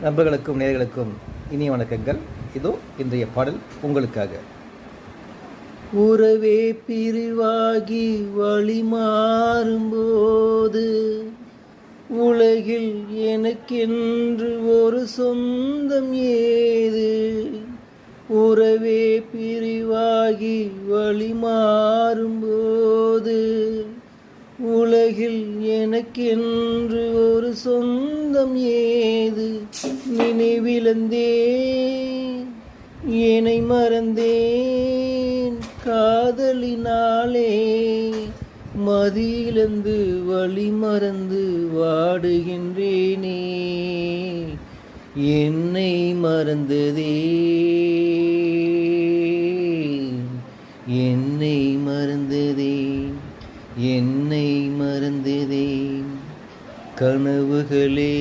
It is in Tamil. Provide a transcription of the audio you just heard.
நண்பர்களுக்கும் நேயர்களுக்கும் இனிய வணக்கங்கள். இதோ இன்றைய பாடல் உங்களுக்காக. உறவே பிரிவாகி வழி மாறும்போது உலகில் எனக்கென்று ஒரு சொந்தம் ஏது? உறவே பிரிவாகி வழி மாறும்போது உலகில் எனக்கென்று ஒரு சொந்தம் ஏது? நினைவிழந்தேன், என்னை மறந்தேன், காதலினாலே மதியிழந்து வழி மறந்து வாடுகின்றேனே. என்னை மறந்ததே, என்னை மறந்ததே, என்னை மறந்ததே கனவுகளே.